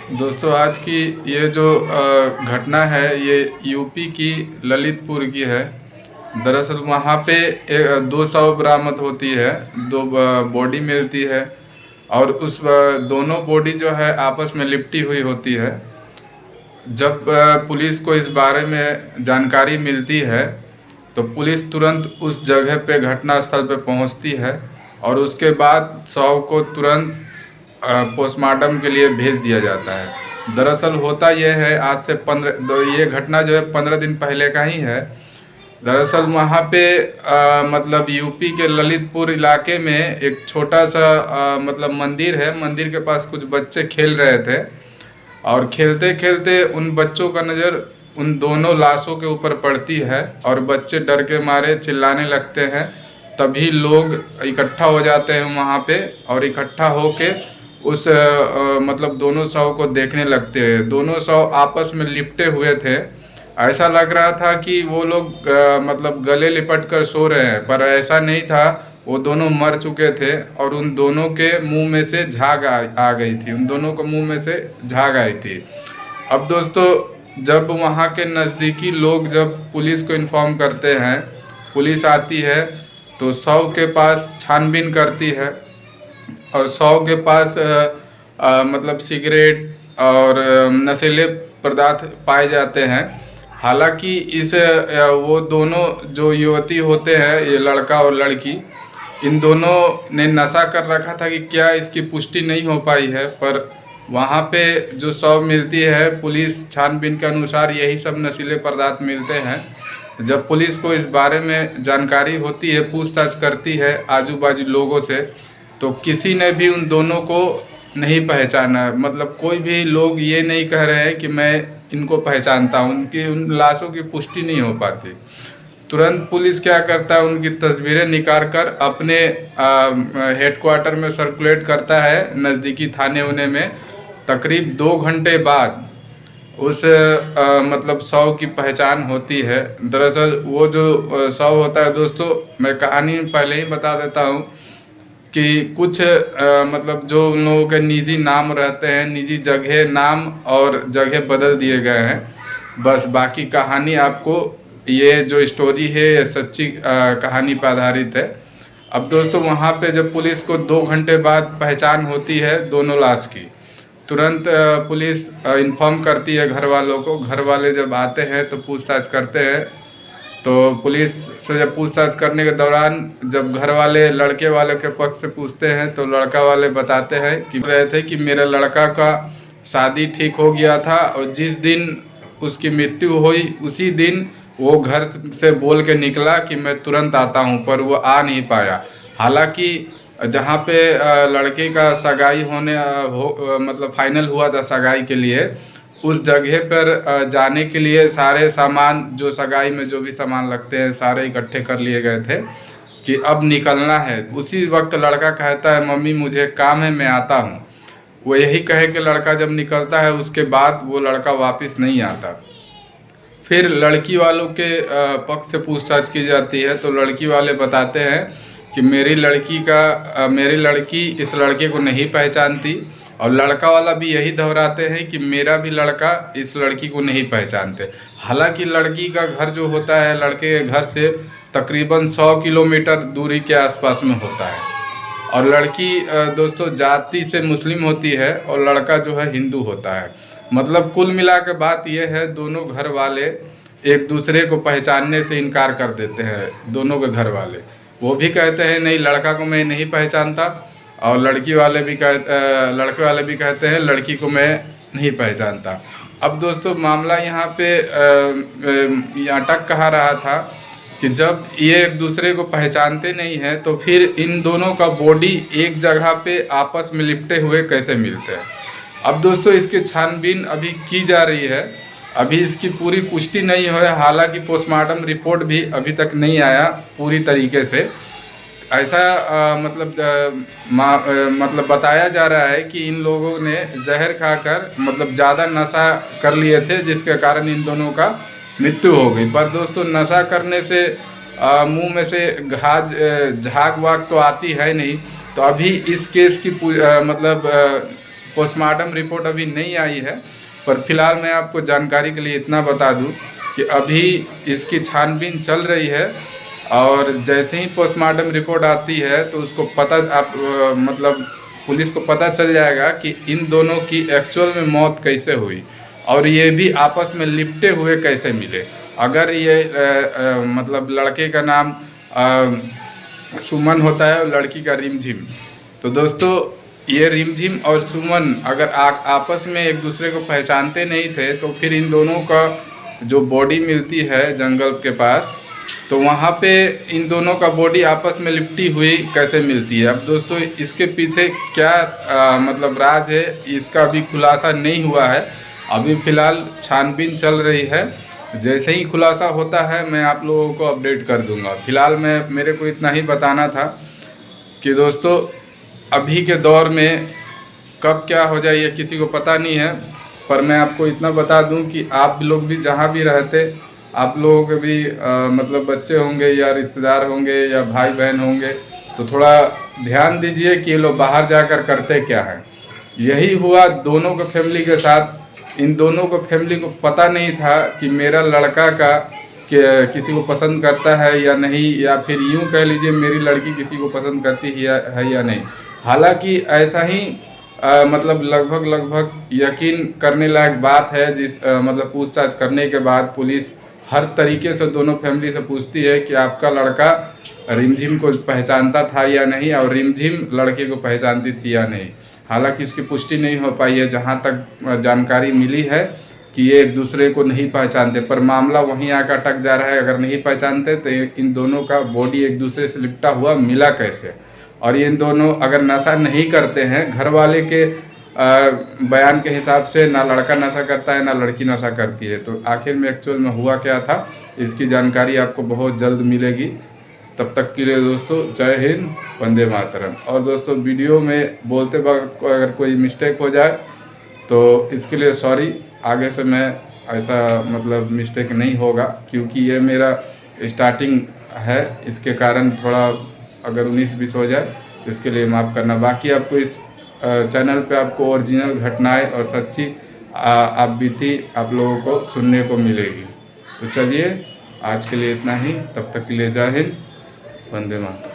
दोस्तों आज की ये जो घटना है ये यूपी की ललितपुर की है। दरअसल वहाँ पे दो शव बरामद होती है, दो बॉडी मिलती है और उस दोनों बॉडी जो है आपस में लिपटी हुई होती है। जब पुलिस को इस बारे में जानकारी मिलती है तो पुलिस तुरंत उस जगह पे घटना स्थल पे पहुंचती है और उसके बाद शव को तुरंत पोस्टमार्टम के लिए भेज दिया जाता है। दरअसल होता यह है, आज से 15 ये घटना जो है 15 दिन पहले का ही है। दरअसल वहाँ पे मतलब यूपी के ललितपुर इलाके में एक छोटा सा मतलब मंदिर है। मंदिर के पास कुछ बच्चे खेल रहे थे और खेलते खेलते उन बच्चों का नज़र उन दोनों लाशों के ऊपर पड़ती है और बच्चे डर के मारे चिल्लाने लगते हैं। तभी लोग इकट्ठा हो जाते हैं वहाँ पे और इकट्ठा होके उस मतलब दोनों शव को देखने लगते हैं। दोनों शव आपस में लिपटे हुए थे। ऐसा लग रहा था कि वो लोग मतलब गले लिपट कर सो रहे हैं, पर ऐसा नहीं था। वो दोनों मर चुके थे और उन दोनों के मुंह में से झाग आ गई थी। उन दोनों के मुंह में से झाग आई थी। अब दोस्तों, जब वहाँ के नज़दीकी लोग जब पुलिस को इन्फॉर्म करते हैं, पुलिस आती है तो शव के पास छानबीन करती है और शव के पास मतलब सिगरेट और नशीले पदार्थ पाए जाते हैं। हालांकि वो दोनों जो युवती होते हैं, ये लड़का और लड़की, इन दोनों ने नशा कर रखा था कि क्या इसकी पुष्टि नहीं हो पाई है। पर वहाँ पे जो शव मिलती है, पुलिस छानबीन के अनुसार यही सब नशीले पदार्थ मिलते हैं। जब पुलिस को इस बारे में जानकारी होती है, पूछताछ करती है आजू बाजू लोगों से, तो किसी ने भी उन दोनों को नहीं पहचाना। मतलब कोई भी लोग ये नहीं कह रहे हैं कि मैं इनको पहचानता हूँ। उनकी उन लाशों की पुष्टि नहीं हो पाती। तुरंत पुलिस क्या करता है, उनकी तस्वीरें निकाल कर अपने हेडक्वार्टर में सर्कुलेट करता है, नज़दीकी थाने उन्हें में। तकरीब 2 घंटे बाद उस मतलब शव की पहचान होती है। दरअसल वो जो शव होता है दोस्तों, मैं कहानी पहले ही बता देता हूँ कि कुछ मतलब जो उन लोगों के निजी नाम रहते हैं, निजी जगह नाम और जगह बदल दिए गए हैं। बस बाकी कहानी आपको, ये जो स्टोरी है ये सच्ची कहानी पर आधारित है। अब दोस्तों, वहाँ पे जब पुलिस को 2 घंटे बाद पहचान होती है दोनों लाश की, तुरंत पुलिस इन्फॉर्म करती है घर वालों को। घर वाले जब आते हैं तो पूछताछ करते हैं। तो पुलिस से जब पूछताछ करने के दौरान जब घर वाले लड़के वाले के पक्ष से पूछते हैं तो लड़का वाले बताते हैं कि रहे थे कि मेरे लड़का का शादी ठीक हो गया था और जिस दिन उसकी मृत्यु हुई उसी दिन वो घर से बोल के निकला कि मैं तुरंत आता हूँ, पर वो आ नहीं पाया। हालांकि जहाँ पे लड़के का सगाई मतलब फाइनल हुआ था सगाई के लिए, उस जगह पर जाने के लिए सारे सामान, जो सगाई में जो भी सामान लगते हैं, सारे इकट्ठे कर लिए गए थे कि अब निकलना है। उसी वक्त लड़का कहता है मम्मी मुझे काम है, मैं आता हूँ। वो यही कहे कि लड़का जब निकलता है उसके बाद वो लड़का वापस नहीं आता। फिर लड़की वालों के पक्ष से पूछताछ की जाती है तो लड़की वाले बताते हैं कि मेरी लड़की इस लड़के को नहीं पहचानती, और लड़का वाला भी यही दोहराते हैं कि मेरा भी लड़का इस लड़की को नहीं पहचानते। हालांकि लड़की का घर जो होता है लड़के के घर से तकरीबन 100 किलोमीटर दूरी के आसपास में होता है। और लड़की दोस्तों जाति से मुस्लिम होती है और लड़का जो है हिंदू होता है। मतलब कुल मिला के बात यह है, दोनों घर वाले एक दूसरे को पहचानने से इनकार कर देते हैं। दोनों के घर वाले वो भी कहते हैं नहीं, लड़का को मैं नहीं पहचानता, और लड़के वाले भी कहते हैं लड़की को मैं नहीं पहचानता। अब दोस्तों मामला यहाँ पे अटक कहाँ रहा था कि जब ये एक दूसरे को पहचानते नहीं हैं तो फिर इन दोनों का बॉडी एक जगह पे आपस में लिपटे हुए कैसे मिलते हैं। अब दोस्तों इसकी छानबीन अभी की जा रही है, अभी इसकी पूरी पुष्टि नहीं हुई। हालांकि पोस्टमार्टम रिपोर्ट भी अभी तक नहीं आया पूरी तरीके से। ऐसा मतलब बताया जा रहा है कि इन लोगों ने जहर खाकर मतलब ज़्यादा नशा कर लिए थे, जिसके कारण इन दोनों का मृत्यु हो गई। पर दोस्तों नशा करने से मुंह में से झाग वाग तो आती है नहीं। तो अभी इस केस की पोस्टमार्टम रिपोर्ट अभी नहीं आई है, पर फिलहाल मैं आपको जानकारी के लिए इतना बता दूं कि अभी इसकी छानबीन चल रही है और जैसे ही पोस्टमार्टम रिपोर्ट आती है तो उसको पता मतलब पुलिस को पता चल जाएगा कि इन दोनों की एक्चुअल में मौत कैसे हुई और ये भी आपस में लिपटे हुए कैसे मिले। अगर ये मतलब लड़के का नाम सुमन होता है और लड़की का रिमझिम, तो दोस्तों ये रिमझिम और सुमन अगर आपस में एक दूसरे को पहचानते नहीं थे तो फिर इन दोनों का जो बॉडी मिलती है जंगल के पास, तो वहाँ पे इन दोनों का बॉडी आपस में लिपटी हुई कैसे मिलती है। अब दोस्तों इसके पीछे क्या मतलब राज है, इसका अभी खुलासा नहीं हुआ है। अभी फ़िलहाल छानबीन चल रही है, जैसे ही खुलासा होता है मैं आप लोगों को अपडेट कर दूंगा। फ़िलहाल मेरे को इतना ही बताना था कि दोस्तों अभी के दौर में कब क्या हो जाए ये किसी को पता नहीं है, पर मैं आपको इतना बता दूं कि आप लोग भी जहां भी रहते, आप लोगों के भी मतलब बच्चे होंगे या रिश्तेदार होंगे या भाई बहन होंगे, तो थोड़ा ध्यान दीजिए कि ये लोग बाहर जाकर करते क्या हैं। यही हुआ दोनों को फैमिली के साथ। इन दोनों को फैमिली को पता नहीं था कि मेरा लड़का का किसी को पसंद करता है या नहीं, या फिर यूँ कह लीजिए मेरी लड़की किसी को पसंद करती है या नहीं। हालांकि ऐसा ही मतलब लगभग यकीन करने लायक बात है, मतलब पूछताछ करने के बाद पुलिस हर तरीके से दोनों फैमिली से पूछती है कि आपका लड़का रिमझिम को पहचानता था या नहीं और रिमझिम लड़के को पहचानती थी या नहीं। हालांकि इसकी पुष्टि नहीं हो पाई है, जहां तक जानकारी मिली है कि ये एक दूसरे को नहीं पहचानते, पर मामला वहीं आकर अटक जा रहा है। अगर नहीं पहचानते तो इन दोनों का बॉडी एक दूसरे से लिपटा हुआ मिला कैसे। और ये इन दोनों अगर नशा नहीं करते हैं, घर वाले के बयान के हिसाब से ना लड़का नशा करता है ना लड़की नशा करती है, तो आखिर में एक्चुअल में हुआ क्या था इसकी जानकारी आपको बहुत जल्द मिलेगी। तब तक के लिए दोस्तों जय हिंद, वंदे मातरम। और दोस्तों वीडियो में बोलते वक्त अगर कोई मिस्टेक हो जाए तो इसके लिए सॉरी, आगे से मैं ऐसा मतलब मिस्टेक नहीं होगा, क्योंकि ये मेरा स्टार्टिंग है, इसके कारण थोड़ा अगर 19-20 हो जाए तो इसके लिए माफ़ करना। बाकी आपको इस चैनल पे आपको ओरिजिनल घटनाएं और सच्ची आप बीती आप लोगों को सुनने को मिलेगी। तो चलिए आज के लिए इतना ही, तब तक के लिए जय हिंद, वंदे मातरम।